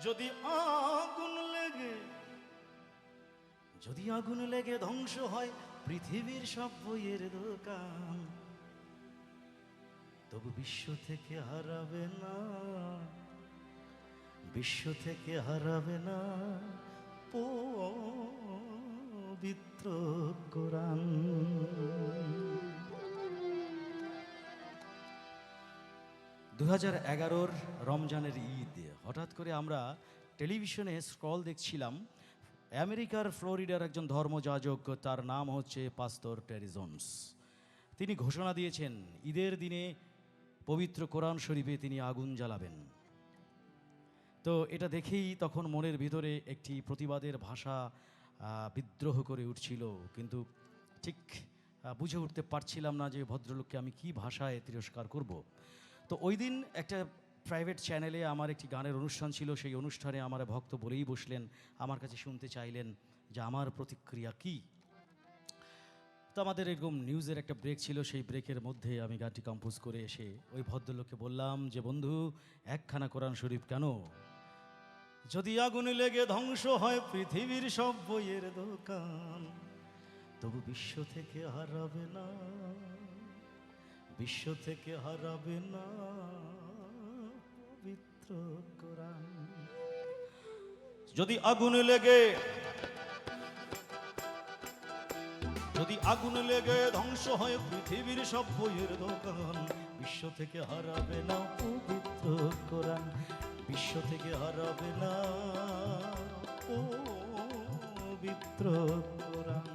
যদি আগুন লেগে ধ্বংস হয় পৃথিবীর সব বইয়ের দোকান, তবু বিশ্ব থেকে হারাবে না পবিত্র কোরআন। 2011 রমজানের ঈদ, হঠাৎ করে আমরা টেলিভিশনে স্ক্রল দেখছিলাম। আমেরিকার ফ্লোরিডার একজন ধর্মযাজক, তার নাম হচ্ছে পাস্তর টেরি জোন্স। তিনি ঘোষণা দিয়েছেন ঈদের দিনে পবিত্র কোরআন শরীফে তিনি আগুন জ্বালাবেন। তো এটা দেখেই তখন মনের ভিতরে একটি প্রতিবাদের ভাষা বিদ্রোহ করে উঠছিল, কিন্তু ঠিক বুঝে উঠতে পারছিলাম না যে ভদ্রলোককে আমি কি ভাষায় তিরস্কার করব। তো ওই দিন একটা প্রাইভেট চ্যানেলে আমার একটি গানের অনুষ্ঠান ছিল। সেই অনুষ্ঠানে আমার ভক্ত বলেই বসলেন, আমার কাছে শুনতে চাইলেন যে আমার প্রতিক্রিয়া কি। তো আমাদের এরকম নিউজের একটা ব্রেক ছিল, সেই ব্রেকের মধ্যে আমি গানটি কম্পোজ করে এসে ওই ভদ্রলোককে বললাম যে বন্ধু, একখানা কোরআন শরীফ কেন, যদি আগুন লেগে ধ্বংস হয় পৃথিবীর সব বইয়ের দোকান, তবু বিশ্ব থেকে হারাবে না পবিত্র কোরআন। যদি আগুন লেগে ধ্বংস হয় পৃথিবীর সব বইয়ের দোকান, বিশ্ব থেকে হারাবে না পবিত্র কোরআন, বিশ্ব থেকে হারাবে না পবিত্র কোরআন।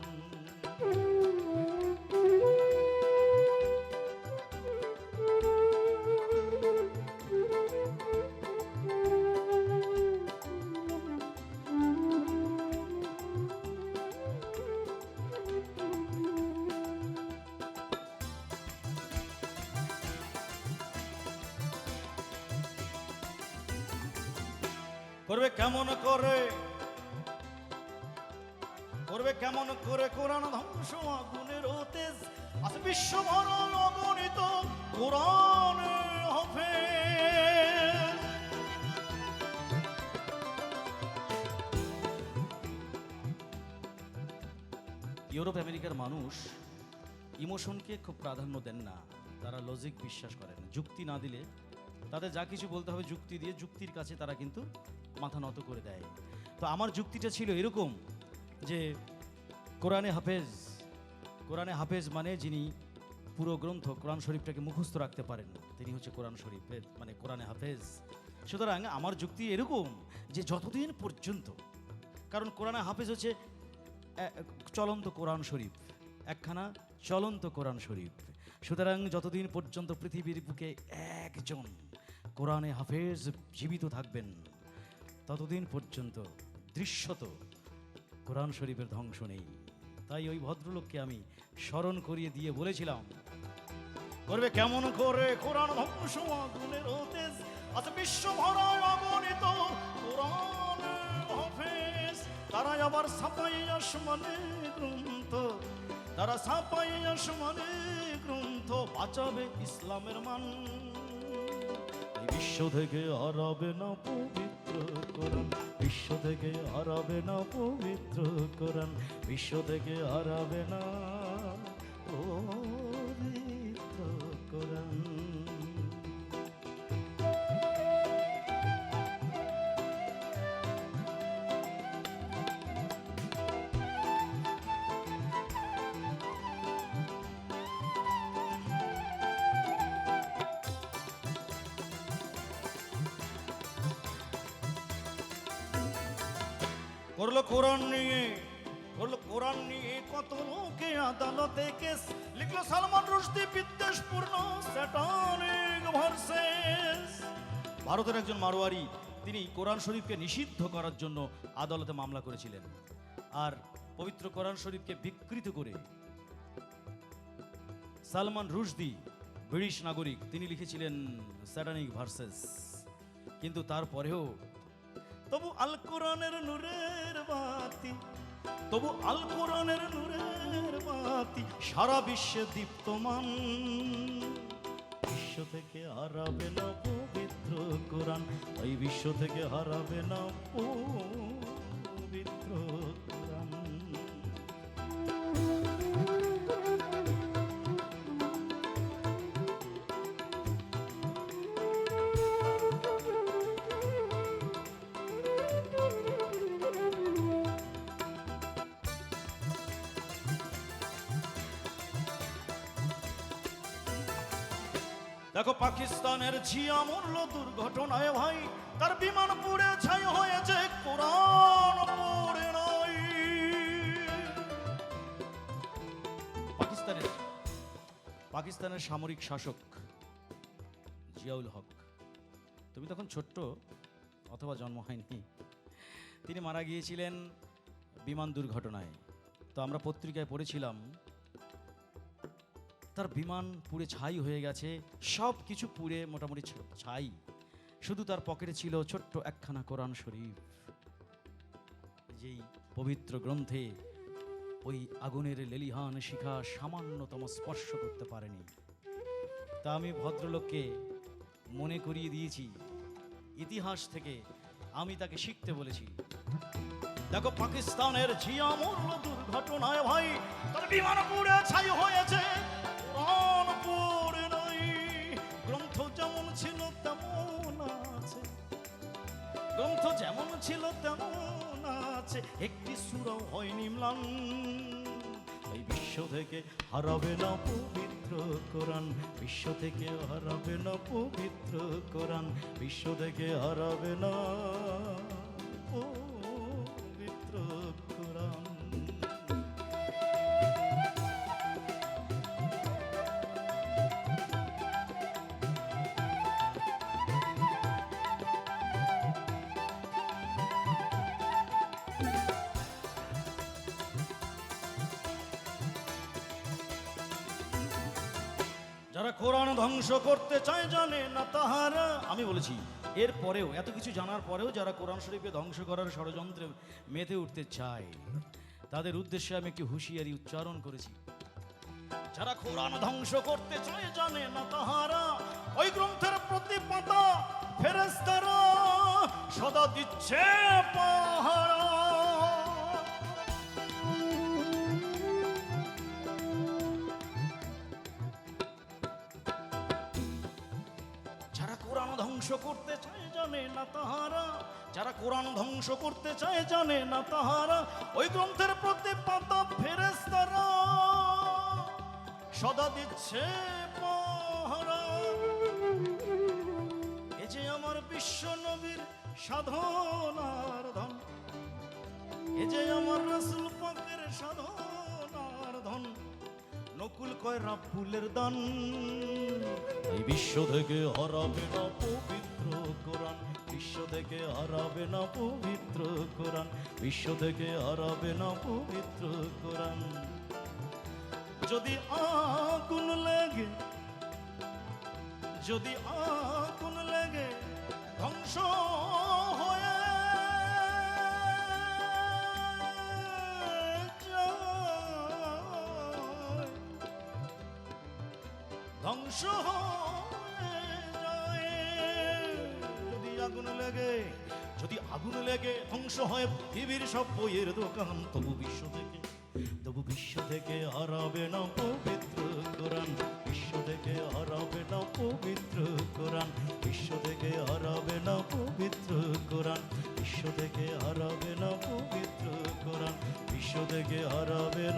করবে কেমন করে কোরআন ধ্বংস, আগুনের তেজ আছে বিশ্বভর অগণিত কোরআন হাফেজ। ইউরোপ আমেরিকার মানুষ ইমোশনকে খুব প্রাধান্য দেন না, তারা লজিক বিশ্বাস করেন। যুক্তি না দিলে তাদের যা কিছু বলতে হবে যুক্তি দিয়ে, যুক্তির কাছে তারা কিন্তু মাথা নত করে দেয়। তো আমার যুক্তিটা ছিল এরকম যে কোরআনে হাফেজ মানে যিনি পুরো গ্রন্থ কোরআন শরীফটাকে মুখস্থ রাখতে পারেন, তিনি হচ্ছে কোরআন শরীফের মানে কোরআনে হাফেজ। সুতরাং আমার যুক্তি এরকম যে যতদিন পর্যন্ত, কারণ কোরআনে হাফেজ হচ্ছে চলন্ত কোরআন শরীফ, একখানা চলন্ত কোরআন শরীফ। সুতরাং যতদিন পর্যন্ত পৃথিবীর বুকে একজন কোরআনে হাফেজ জীবিত থাকবেন, ততদিন পর্যন্ত দৃশ্যত কোরআন শরীফের ধ্বংস নেই। তাই ওই ভদ্রলোককে আমি স্মরণ করিয়ে দিয়ে বলেছিলাম, করবে কেমন করে কোরআন ধ্বংস, আগুনের তেজ আছে বিশ্বভরায় অগণিত কোরআন হাফেজ। তারা আবার ছাপাই আসমানে গ্রন্থ, বাঁচাবে ইসলামের মান। বিশ্ব থেকে হারাবে না পবিত্র কোরআন, বিশ্ব থেকে হারাবে না পবিত্র কোরআন, বিশ্ব থেকে হারাবে না পবিত্র কোরআন। করলো কোরআন নিয়ে কত লোকে আদালতে কেস, লিখলো সালমান রুশদি বিদ্বেষপূর্ণ স্যাটানিক ভার্সেস। ভারতের একজন মারোয়ারি, তিনি কোরআন শরীফকে নিষিদ্ধ করার জন্য আদালতে মামলা করেছিলেন। আর পবিত্র কোরআন শরীফকে বিকৃত করে সালমান রুশদি, ব্রিটিশ নাগরিক, তিনি লিখেছিলেন স্যাটানিক ভার্সেস। কিন্তু তারপরেও তবু আল কোরআনের নূরের বাতি সারা বিশ্বে দীপ্তমান, বিশ্ব থেকে হারাবে না পবিত্র পবিত্র কোরআন, এই বিশ্ব থেকে হারাবে না পবিত্র কোরআন। দেখো পাকিস্তানের জিয়া মরল দুর্ঘটনায় ভাই, তার বিমান পুড়ে ছাই হয়েছে, কোরআন পড়ে নাই। পাকিস্তানের সামরিক শাসক জিয়াউল হক, তুমি তখন ছোট্ট অথবা জন্ম হয়নি, তিনি মারা গিয়েছিলেন বিমান দুর্ঘটনায়। তো আমরা পত্রিকায় পড়েছিলাম তার বিমান পুড়ে ছাই হয়ে গেছে, সব কিছু পুড়ে মোটামুটি ছাই, শুধু তার পকেটে ছিল ছোট্ট একখানা কোরআন শরীফ, যেই পবিত্র গ্রন্থে ওই আগুনের লেলিহান শিখা সামান্যতম স্পর্শ করতে পারেনি। তা আমি ভদ্রলোককে মনে করিয়ে দিয়েছি, ইতিহাস থেকে আমি তাকে শিখতে বলেছি। দেখো পাকিস্তানের জিয়া মরল দুর্ঘটনায় ভাই, তার বিমান পুড়ে ছাই হয়েছে, কোরআন পড়ে নাই। গ্রন্থ যেমন ছিল তেমন আছে, গ্রন্থ যেমন ছিল তেমন আছে, একটি সূরাও হয়নি ম্লান। এই বিশ্ব থেকে হারাবে না পবিত্র কোরআন, বিশ্ব থেকে হারাবে না পবিত্র কোরআন, বিশ্ব থেকে হারাবে না পবিত্র কোরআন। যারা কোরআন ধ্বংস করতে চায় জানে না তাহারা, আমি বলেছি এর পরেও, এত কিছু জানার পরেও যারা কোরআন শরীফকে ধ্বংস করার ষড়যন্ত্রে মেতে উঠতে চায়, তাদের উদ্দেশ্যে আমি একটি হুঁশিয়ারি উচ্চারণ করেছি। যারা কোরআন ধ্বংস করতে চায় জানে না তাহারা, ওই গ্রন্থের প্রতি পাতা ফেরেশতারা সদা দিচ্ছে পাহারা। ধ্বংস করতে চায় জানে না তাহারা, যারা কোরআন ধ্বংস করতে চায় জানে না তাহারা, ওই গ্রন্থের প্রতি পাতা ফেরেশতারা সদা দিচ্ছে পাহারা। এ যে আমার বিশ্ব নবীর সাধনার ধন, এ যে আমার রাসূল পাকের সাধনার ধন, নকুল কয় রাব্বুলের দান। এই বিশ্ব থেকে হারাবে না পবিত্র কোরআন, বিশ্ব থেকে হারাবে না পবিত্র কোরআন, বিশ্ব থেকে হারাবে না পবিত্র কোরআন। যদি আগুন লেগে, যদি আগুন লেগে ধ্বংস হয়ে ধ্বংস হয়ে যায়, যদি আগুন লেগে, যদি আগুন লেগে ধ্বংস হয় পৃথিবীর সব বইয়ের দোকান, তবু বিশ্ব থেকে হারাবে না পবিত্র কোরআন, বিশ্ব থেকে হারাবে না পবিত্র কোরআন, বিশ্ব থেকে হারাবে না পবিত্র কোরআন, বিশ্ব থেকে হারাবে না পবিত্র কোরআন, বিশ্ব থেকে হারাবে না।